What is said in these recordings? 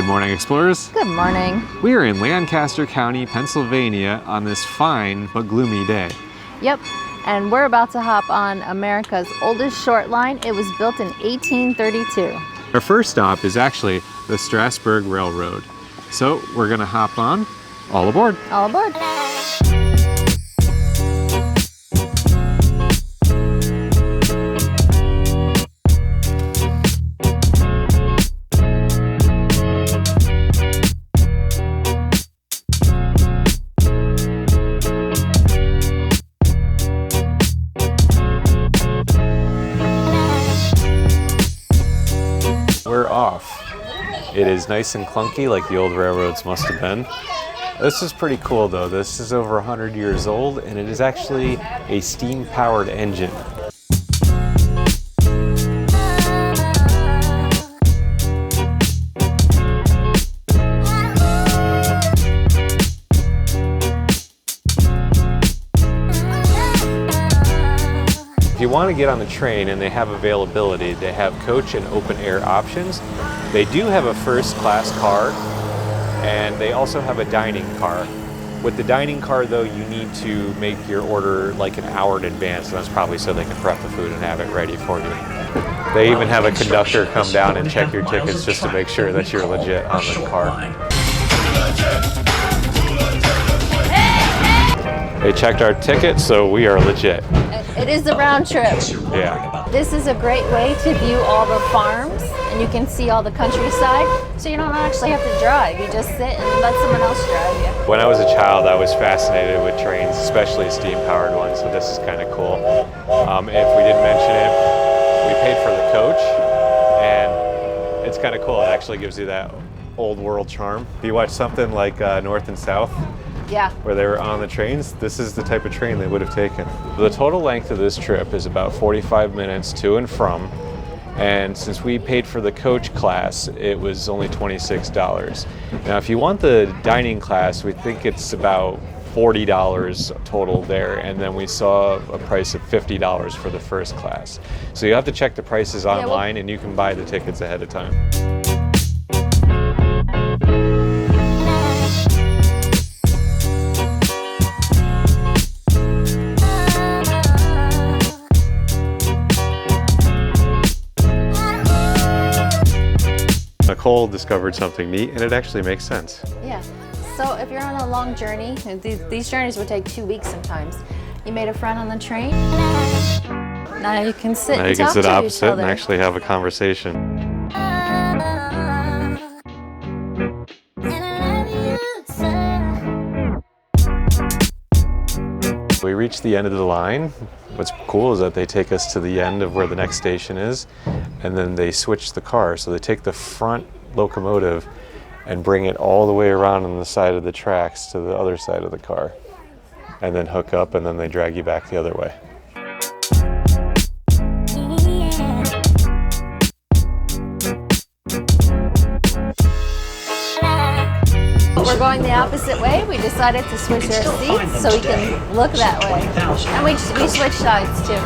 morning, explorers. Good morning. We are in Lancaster County, Pennsylvania on this fine but gloomy day. Yep, and we're about to hop on America's oldest short line. It was built in 1832. Our first stop is actually the Strasburg Railroad. So we're gonna hop on. All aboard. All aboard. We're off. It is nice and clunky like the old railroads must have been. This is pretty cool though. This is over 100 years old and it is actually a steam-powered engine. If you want to get on the train and they have availability, they have coach and open air options. They do have a first class car and they also have a dining car. With the dining car though, you need to make your order like an hour in advance, and that's probably so they can prep the food and have it ready for you. They even have a conductor come down and check your tickets just to make sure that you're legit on the car. They checked our ticket, so we are legit. It is a round trip. Yeah. This is a great way to view all the farms, and you can see all the countryside, so you don't actually have to drive. You just sit and let someone else drive you. When I was a child, I was fascinated with trains, especially steam-powered ones, so this is kind of cool. If we didn't mention it, we paid for the coach, and it's kind of cool. It actually gives you that old world charm. If you watch something like North and South, Yeah. where they were on the trains, this is the type of train they would have taken. The total length of this trip is about 45 minutes to and from, and since we paid for the coach class, it was only $26. Now, if you want the dining class, we think it's about $40 total there, and then we saw a price of $50 for the first class. So you have to check the prices online, and you can buy the tickets ahead of time. Nicole discovered something neat, and it actually makes sense. Yeah. So if you're on a long journey, and these journeys would take 2 weeks sometimes. You made a friend on the train. Now you can sit Now you can sit opposite and actually have a conversation. We reached the end of the line. What's cool is that they take us to the end of where the next station is, and then they switch the car. So they take the front locomotive and bring it all the way around on the side of the tracks to the other side of the car, and then hook up, and then they drag you back the other way. We're going the opposite way. We decided to switch our seats so we can look that way. And we switched sides too.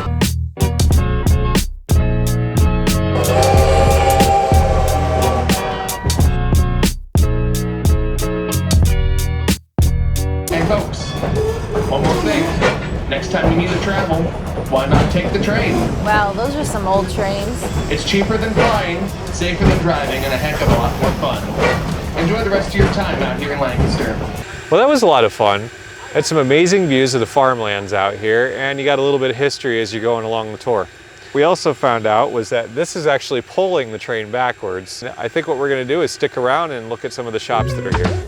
Hey folks, one more thing. Next time you need to travel, why not take the train? Wow, those are some old trains. It's cheaper than flying, safer than driving, and a heck of a lot more fun. Enjoy the rest of your time out here in Lancaster. Well, that was a lot of fun. Had some amazing views of the farmlands out here, and you got a little bit of history as you're going along the tour. We also found out was that this is actually pulling the train backwards. I think what we're going to do is stick around and look at some of the shops that are here.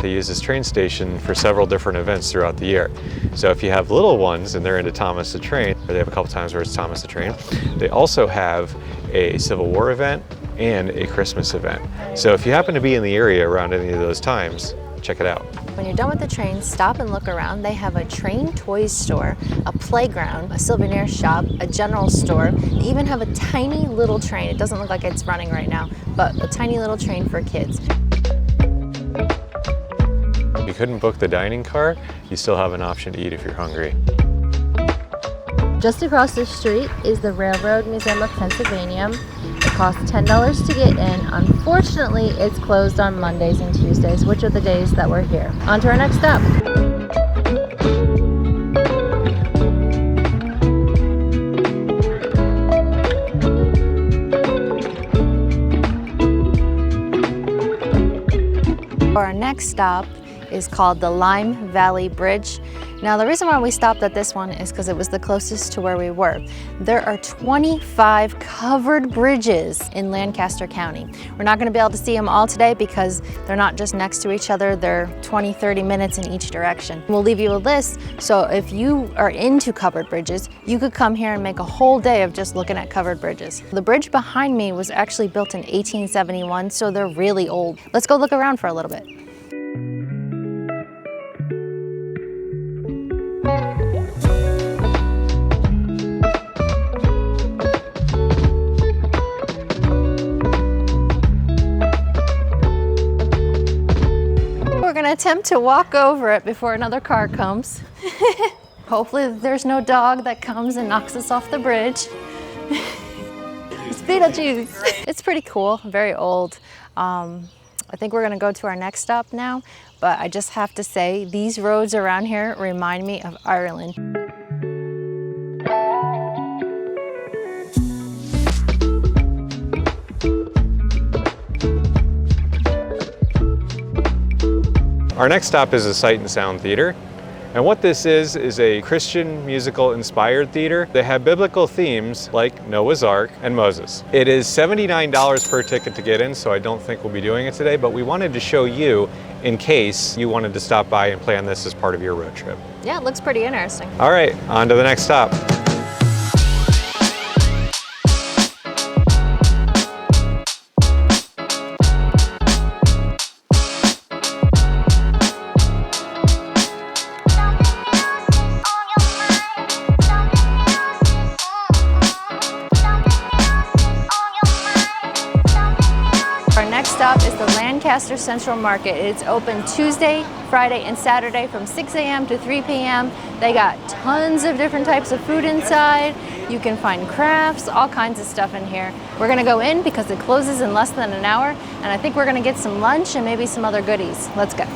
They use this train station for several different events throughout the year. So if you have little ones and they're into Thomas the Train, or they have a couple times where it's Thomas the Train, they also have a Civil War event and a Christmas event. So if you happen to be in the area around any of those times, check it out. When you're done with the train, stop and look around. They have a train toys store, a playground, a souvenir shop, a general store. They even have a tiny little train. It doesn't look like it's running right now, but a tiny little train for kids. If you couldn't book the dining car, you still have an option to eat if you're hungry. Just across the street is the Railroad Museum of Pennsylvania. It costs $10 to get in. Unfortunately, it's closed on Mondays and Tuesdays, which are the days that we're here. On to our next stop. Our next stop is called the Lime Valley Bridge. Now, the reason why we stopped at this one is because it was the closest to where we were. There are 25 covered bridges in Lancaster County. We're not going to be able to see them all today because they're not just next to each other. They're 20-30 minutes in each direction. We'll leave you a list, so if you are into covered bridges, you could come here and make a whole day of just looking at covered bridges. The bridge behind me was actually built in 1871, so they're really old. Let's go look around for a little bit. We're gonna attempt to walk over it before another car comes. Hopefully there's no dog that comes and knocks us off the bridge. It's Beetlejuice. It's pretty cool, very old. I think we're gonna go to our next stop now, but I just have to say, these roads around here remind me of Ireland. Our next stop is a Sight and Sound Theater. And what this is a Christian musical inspired theater. They have biblical themes like Noah's Ark and Moses. It is $79 per ticket to get in, so I don't think we'll be doing it today, but we wanted to show you in case you wanted to stop by and plan this as part of your road trip. Yeah, it looks pretty interesting. All right, on to the next stop. Stop is the Lancaster Central Market. It's open Tuesday, Friday, and Saturday from 6 a.m. to 3 p.m. They got tons of different types of food inside. You can find crafts, all kinds of stuff in here. We're gonna go in because it closes in less than an hour, and I think we're gonna get some lunch and maybe some other goodies. Let's go.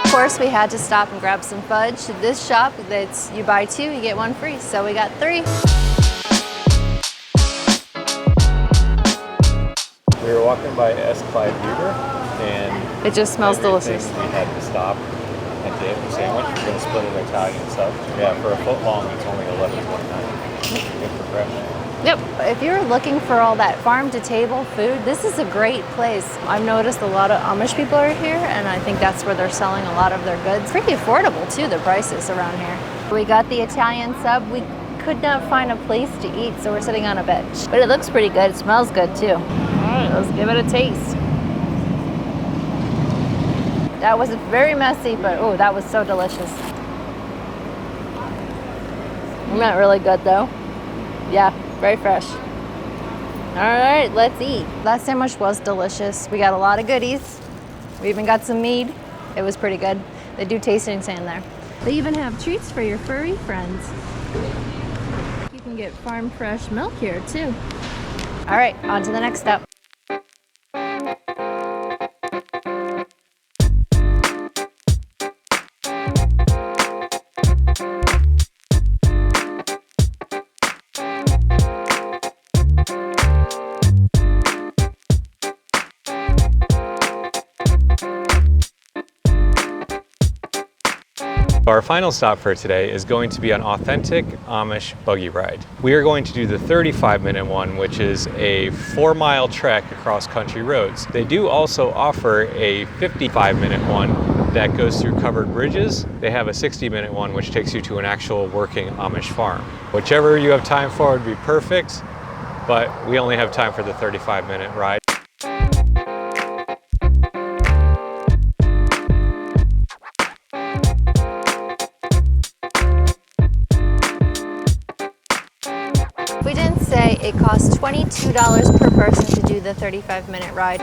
Of course, we had to stop and grab some fudge. This shop, that's you buy two, you get one free, so we got 3. We were walking by S. Clyde Huber, and it just smells delicious. We had to stop and get a sandwich. We're going to split it Italian stuff. Yeah, for a foot long, it's only $11.29. Good for fresh. Yep. If you're looking for all that farm-to-table food, this is a great place. I've noticed a lot of Amish people are here, and I think that's where they're selling a lot of their goods. Pretty affordable, too, the prices around here. We got the Italian sub. We could not find a place to eat, so we're sitting on a bench. But it looks pretty good. It smells good, too. All right, let's give it a taste. That was very messy, but oh, that was so delicious. Isn't that really good, though? Yeah. Very fresh. All right, let's eat. That sandwich was delicious. We got a lot of goodies. We even got some mead. It was pretty good. They do tastings in there. They even have treats for your furry friends. You can get farm fresh milk here too. All right, on to the next step. Our final stop for today is going to be an authentic Amish buggy ride. We are going to do the 35-minute one, which is a 4-mile trek across country roads. They do also offer a 55-minute one that goes through covered bridges. They have a 60-minute one which takes you to an actual working Amish farm. Whichever you have time for would be perfect, but we only have time for the 35-minute ride. We didn't say it costs $22 $2 per person to do the 35-minute ride.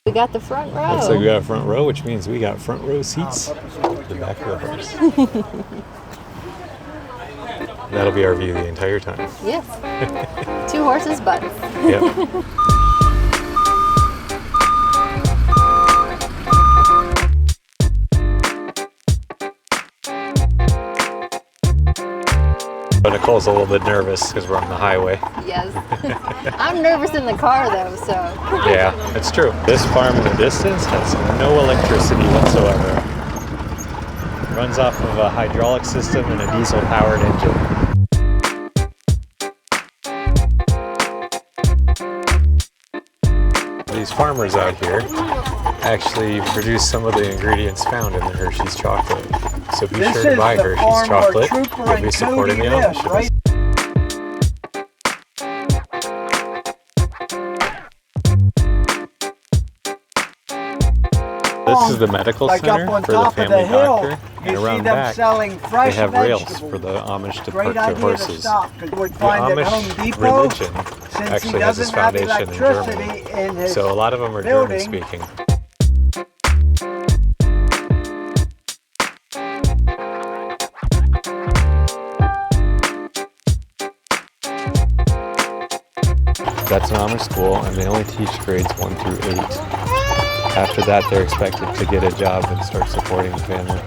We got the front row. Looks like we got a front row, which means we got front row seats to the back of the horse. That'll be our view the entire time. Yes. 2 horses' butts. Yep. But Nicole's a little bit nervous because we're on the highway. Yes. I'm nervous in the car though, so. Yeah, it's true. This farm in the distance has no electricity whatsoever. It runs off of a hydraulic system and a diesel-powered engine. These farmers out here actually produce some of the ingredients found in the Hershey's chocolate. So be sure to buy Hershey's chocolate. You'll be supporting the Amish. Right? This is the medical Like center up on for the top of family the hill, doctor, and you see around them back selling fresh they have rails vegetables. for the Amish to Great park their idea horses. to stop, 'cause we'd The find at Home Amish Depot, religion since actually he has its doesn't have foundation in electricity Germany. in his So a lot of them are German building. speaking. That's an Amish school, and they only teach grades 1 through 8. After that, they're expected to get a job and start supporting the family.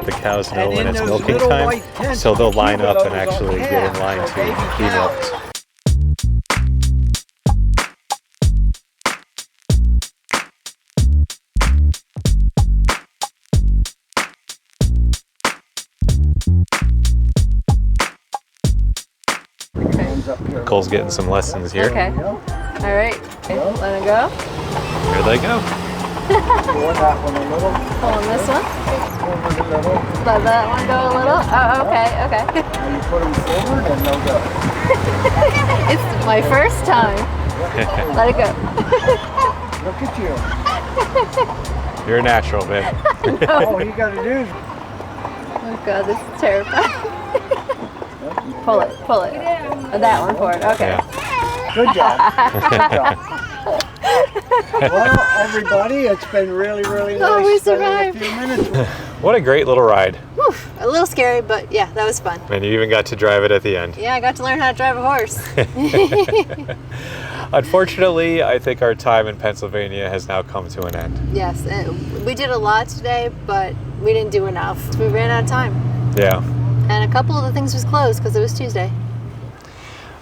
The cows know And when in it's those milking little time, white tents, so they'll line up and those actually are get in calves, line or to baby be cows. milked. Nicole's getting some lessons here. Okay. All right. Let it go. Here they go. Pull that one a little, Pulling this one. forward a little. Let that one go a little. Oh, okay, okay. Now you put them forward and they'll go. It's my first time. Let it go. Look at you. You're a natural, babe. All you got to do is Oh god, this is terrifying. Pull it, pull it. That one forward. Okay. Yeah. good job. Good job. Well, everybody, it's been really, really nice Oh, we spending survived. a few minutes with What a great little ride. Whew, a little scary, but yeah, that was fun. And you even got to drive it at the end. Yeah, I got to learn how to drive a horse. Unfortunately, I think our time in Pennsylvania has now come to an end. Yes, we did a lot today, but we didn't do enough. We ran out of time. Yeah. And a couple of the things was closed because it was Tuesday.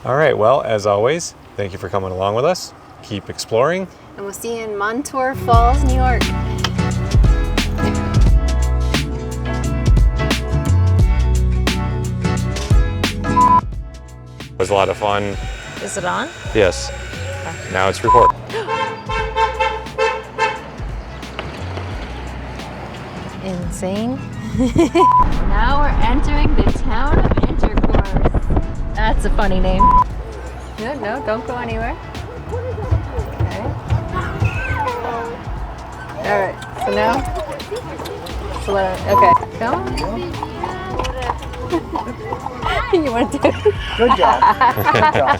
All right, well, as always, thank you for coming along with us. Keep exploring. And we'll see you in Montour Falls, New York. It was a lot of fun. Is it on? Yes. Now it's record. Insane. Now we're entering the town of Intercourse. That's a funny name. No, no, don't go anywhere. Okay. All right. So now, okay. Go. You want to do it? Good job. Good job.